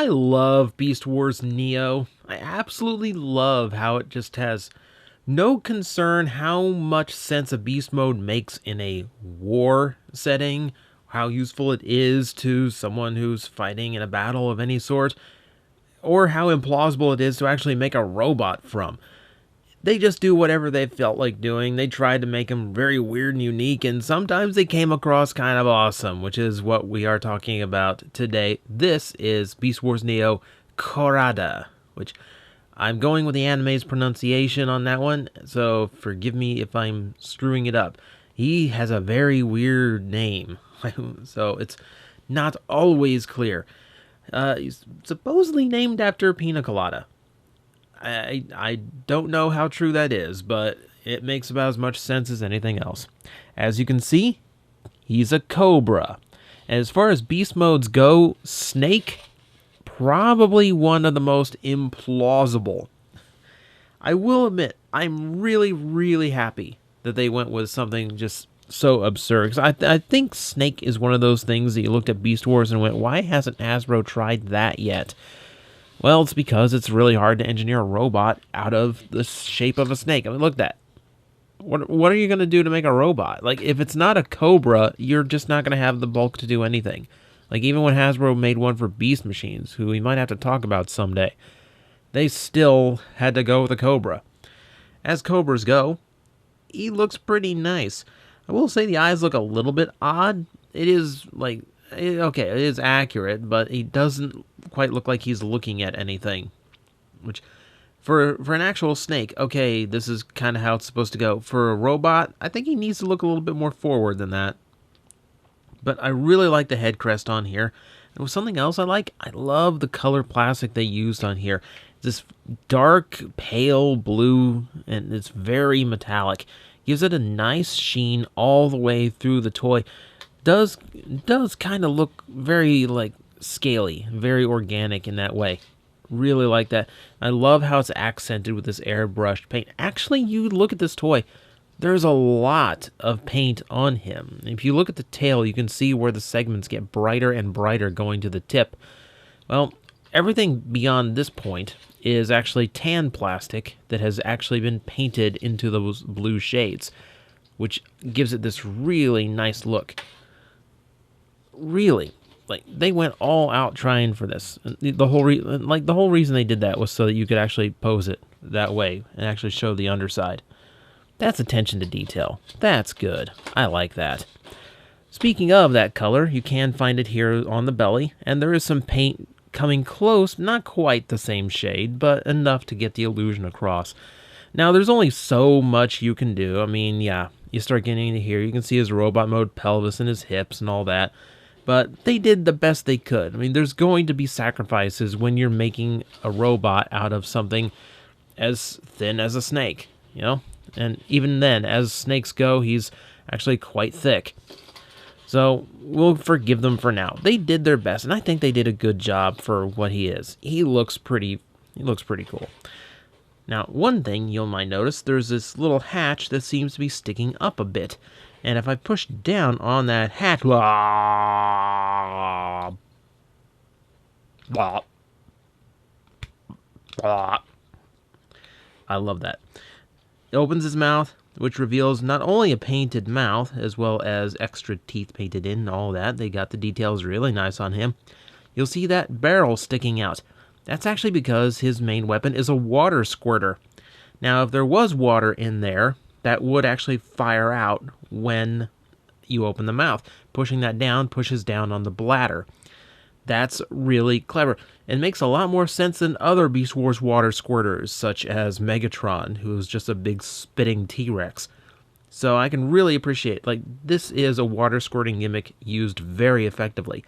I love Beast Wars Neo. I absolutely love how it just has no concern how much sense a beast mode makes in a war setting, how useful it is to someone who's fighting in a battle of any sort, or how implausible it is to actually make a robot from. They just do whatever they felt like doing. They tried to make them very weird and unique, and sometimes they came across kind of awesome, which is what we are talking about today. This is Beast Wars Neo Cohrada, which I'm going with the anime's pronunciation on that one, so forgive me if I'm screwing it up. He has a very weird name, so it's not always clear. He's supposedly named after Pina Colada. I don't know how true that is, but it makes about as much sense as anything else. As you can see, he's a cobra. As far as beast modes go, Snake, probably one of the most implausible. I will admit, I'm really happy that they went with something just so absurd. 'Cause I think Snake is one of those things that you looked at Beast Wars and went, why hasn't Hasbro tried that yet? Well, it's because it's really hard to engineer a robot out of the shape of a snake. I mean, look at that. What are you going to do to make a robot? Like, if it's not a Cobra, you're just not going to have the bulk to do anything. Like, even when Hasbro made one for Beast Machines, who we might have to talk about someday, they still had to go with a Cobra. As Cobras go, he looks pretty nice. I will say the eyes look a little bit odd. It is, like, okay, it is accurate, but he doesn't quite look like he's looking at anything. Which, for an actual snake, okay, this is kind of how it's supposed to go. For a robot, I think he needs to look a little bit more forward than that. But I really like the head crest on here. And with something else I like, I love the color plastic they used on here. This dark, pale blue, and it's very metallic. Gives it a nice sheen all the way through the toy. Does kind of look very, like, scaly, very organic in that way. Really like that. I love how it's accented with this airbrushed paint. Actually, you look at this toy, there's a lot of paint on him. If you look at the tail, you can see where the segments get brighter and brighter going to the tip. Well, everything beyond this point is actually tan plastic that has actually been painted into those blue shades, which gives it this really nice look. Really, like, they went all out trying for this. The whole reason they did that was so that you could actually pose it that way and actually show the underside. That's attention to detail. That's good. I like that. Speaking of that color, you can find it here on the belly, and there is some paint coming close, not quite the same shade, but enough to get the illusion across. Now, there's only so much you can do. I mean, yeah, you start getting into here, you can see his robot mode pelvis and his hips and all that. But they did the best they could. I mean, there's going to be sacrifices when you're making a robot out of something as thin as a snake, you know? And even then, as snakes go, he's actually quite thick. So we'll forgive them for now. They did their best, and I think they did a good job for what he is. He looks pretty cool. Now, one thing you might notice, there's this little hatch that seems to be sticking up a bit. And if I push down on that hatch, I love that. It opens his mouth, which reveals not only a painted mouth, as well as extra teeth painted in and all that. They got the details really nice on him. You'll see that barrel sticking out. That's actually because his main weapon is a water squirter. Now, if there was water in there, that would actually fire out when you open the mouth. Pushing that down pushes down on the bladder. That's really clever. It makes a lot more sense than other Beast Wars water squirters, such as Megatron, who is just a big spitting T-Rex. So I can really appreciate, like, this is a water squirting gimmick used very effectively.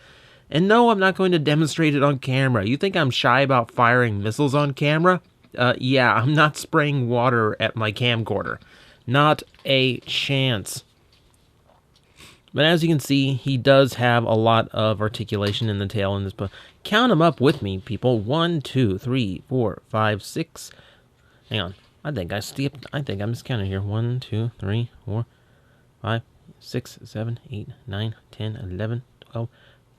And no, I'm not going to demonstrate it on camera. You think I'm shy about firing missiles on camera? Yeah, I'm not spraying water at my camcorder. Not a chance. But as you can see, he does have a lot of articulation in the tail in this book. Count them up with me, people. 1, 2, 3, 4, 5, 6. Hang on. I think I miscounted here. 1, 2, 3, 4, 5, 6, 7, 8, 9, 10, 11, 12,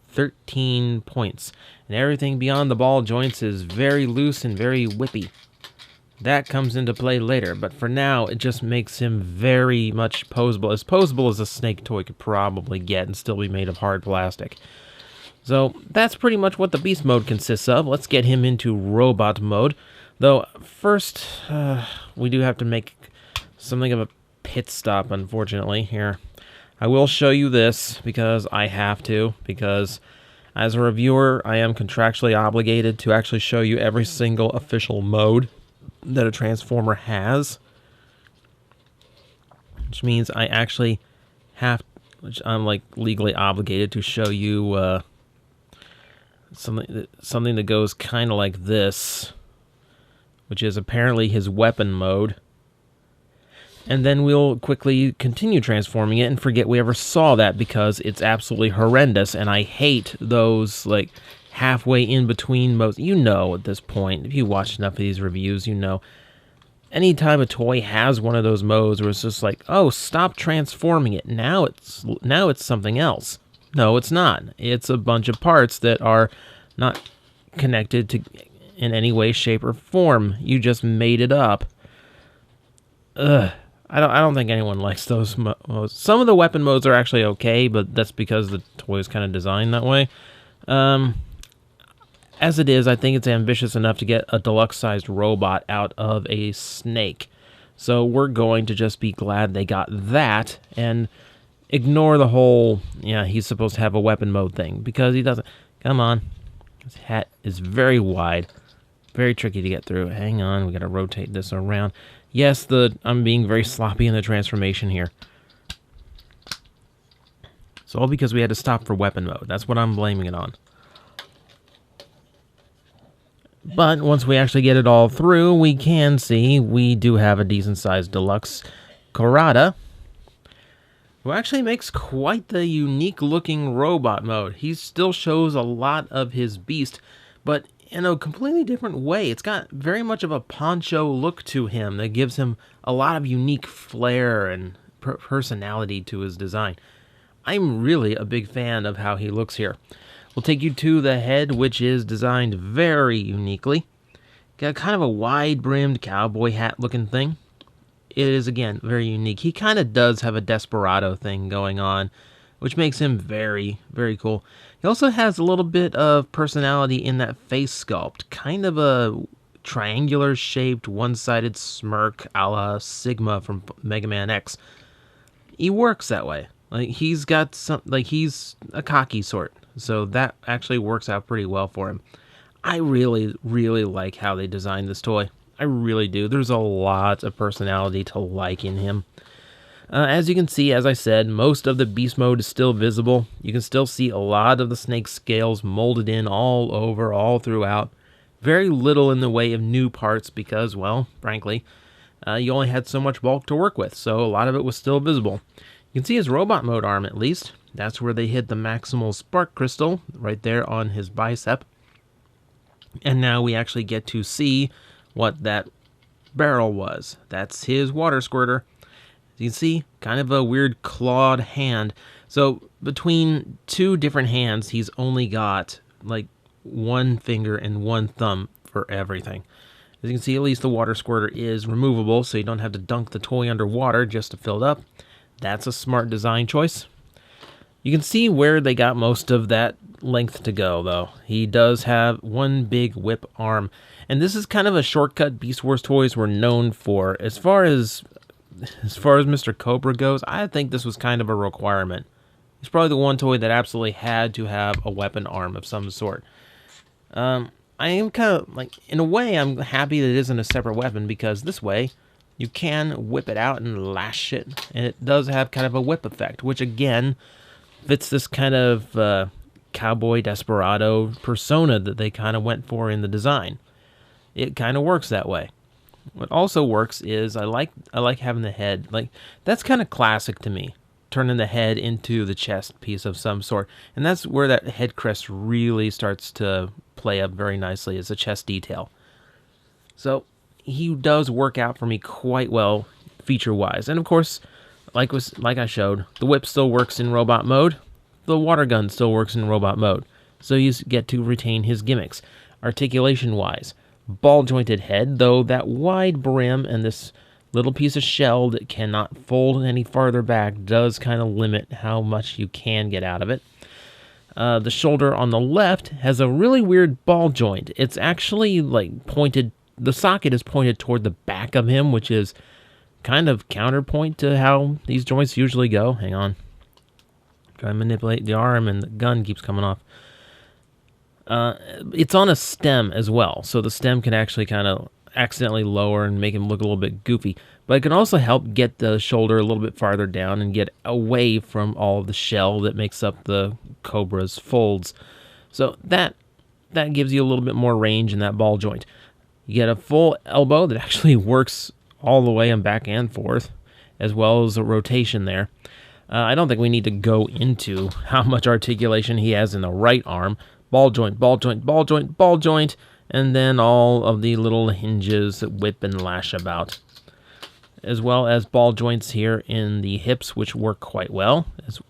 13 points. And everything beyond the ball joints is very loose and very whippy. That comes into play later, but for now, it just makes him very much posable. As posable as a snake toy could probably get and still be made of hard plastic. So that's pretty much what the beast mode consists of. Let's get him into robot mode. Though, first, we do have to make something of a pit stop, unfortunately, here. I will show you this because I have to, because as a reviewer, I am contractually obligated to actually show you every single official mode that a Transformer has, which means I actually have, which I'm like legally obligated to show you something that goes kind of like this, which is apparently his weapon mode. And then we'll quickly continue transforming it and forget we ever saw that because it's absolutely horrendous, and I hate those like halfway in between modes. You know at this point, if you watch enough of these reviews, you know. Anytime a toy has one of those modes where it's just like, oh, stop transforming it. Now it's something else. No, it's not. It's a bunch of parts that are not connected to in any way, shape, or form. You just made it up. Ugh. I don't think anyone likes those modes. Some of the weapon modes are actually okay, but that's because the toy is kind of designed that way. As it is, I think it's ambitious enough to get a deluxe-sized robot out of a snake. So we're going to just be glad they got that and ignore the whole, yeah, he's supposed to have a weapon mode thing, because he doesn't. Come on. His hat is very wide. Very tricky to get through. Hang on, we got to rotate this around. Yes, I'm being very sloppy in the transformation here. It's all because we had to stop for weapon mode. That's what I'm blaming it on. But once we actually get it all through, we can see we do have a decent-sized deluxe Cohrada, who actually makes quite the unique-looking robot mode. He still shows a lot of his beast, but in a completely different way. It's got very much of a poncho look to him that gives him a lot of unique flair and personality to his design. I'm really a big fan of how he looks here. We'll take you to the head, which is designed very uniquely. Got kind of a wide-brimmed cowboy hat-looking thing. It is, again, very unique. He kind of does have a Desperado thing going on, which makes him very, very cool. He also has a little bit of personality in that face sculpt. Kind of a triangular-shaped, one-sided smirk a la Sigma from Mega Man X. He works that way. Like, he's got some, like, he's a cocky sort. So that actually works out pretty well for him. I really, really like how they designed this toy. I really do. There's a lot of personality to like in him. As you can see, as I said, most of the beast mode is still visible. You can still see a lot of the snake scales molded in all over, all throughout. Very little in the way of new parts because, well, frankly, you only had so much bulk to work with, so a lot of it was still visible. You can see his robot mode arm, at least. That's where they hid the maximal spark crystal, right there on his bicep. And now we actually get to see what that barrel was. That's his water squirter. As you can see, kind of a weird clawed hand. So between two different hands, he's only got like one finger and one thumb for everything. As you can see, at least the water squirter is removable, so you don't have to dunk the toy underwater just to fill it up. That's a smart design choice. You can see where they got most of that length to go, though. He does have one big whip arm, and this is kind of a shortcut Beast Wars toys were known for. As far as Mr. Cobra goes, I think this was kind of a requirement. It's probably the one toy that absolutely had to have a weapon arm of some sort. I am kind of, like, in a way, I'm happy that it isn't a separate weapon, because this way, you can whip it out and lash it, and it does have kind of a whip effect, which, again, fits this kind of cowboy desperado persona that they kind of went for in the design. It kind of works that way. What also works is I like having the head, like, that's kind of classic to me, turning the head into the chest piece of some sort, and that's where that head crest really starts to play up very nicely as a chest detail. So he does work out for me quite well feature wise, and of course, like I showed, the whip still works in robot mode. the water gun still works in robot mode, so you get to retain his gimmicks. Articulation-wise, ball-jointed head, though that wide brim and this little piece of shell that cannot fold any farther back does kind of limit how much you can get out of it. The shoulder on the left has a really weird ball joint. It's actually like pointed, the socket is pointed toward the back of him, which is kind of counterpoint to how these joints usually go. Hang on. Try to manipulate the arm and the gun keeps coming off. It's on a stem as well, so the stem can actually kind of accidentally lower and make him look a little bit goofy. But it can also help get the shoulder a little bit farther down and get away from all of the shell that makes up the Cobra's folds. So that gives you a little bit more range in that ball joint. You get a full elbow that actually works all the way and back and forth, as well as a rotation there. I don't think we need to go into how much articulation he has in the right arm. Ball joint, ball joint, ball joint, ball joint, and then all of the little hinges that whip and lash about. As well as ball joints here in the hips, which work quite well,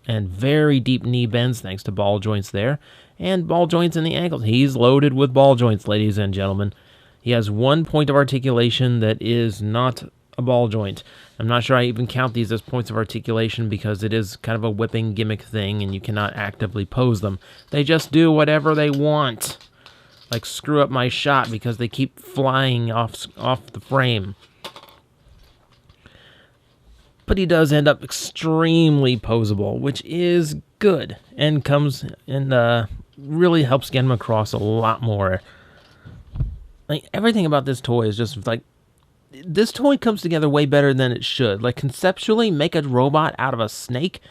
and very deep knee bends thanks to ball joints there, and ball joints in the ankles. He's loaded with ball joints, ladies and gentlemen. He has one point of articulation that is not a ball joint. I'm not sure I even count these as points of articulation because it is kind of a whipping gimmick thing and you cannot actively pose them. They just do whatever they want. Like screw up my shot because they keep flying off the frame. But he does end up extremely posable, which is good and comes and really helps get him across a lot more. Like everything about this toy is just like, this toy comes together way better than it should. Like conceptually, make a robot out of a snake.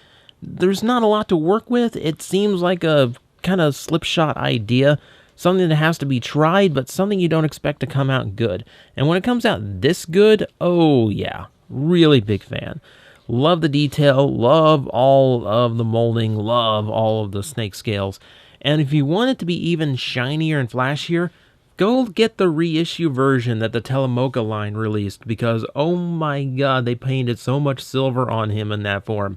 There's not a lot to work with. It seems like a kind of slipshot idea. Something that has to be tried, but something you don't expect to come out good. And when it comes out this good, oh yeah, really big fan. Love the detail, love all of the molding, love all of the snake scales. And if you want it to be even shinier and flashier, go get the reissue version that the TJOmega line released because, oh my god, they painted so much silver on him in that form.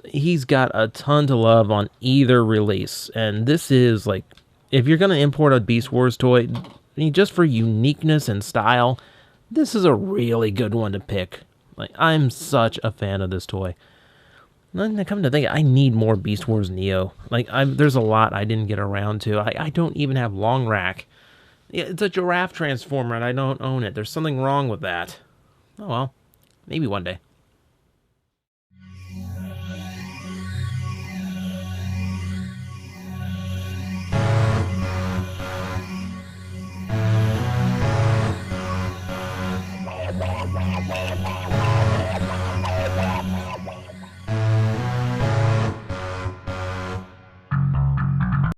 He's got a ton to love on either release. And this is like, if you're going to import a Beast Wars toy, I mean, just for uniqueness and style, this is a really good one to pick. Like, I'm such a fan of this toy. And come to think, I need more Beast Wars Neo. Like, there's a lot I didn't get around to. I don't even have Long Rack. It's a giraffe transformer, and I don't own it. There's something wrong with that. Oh well, maybe one day.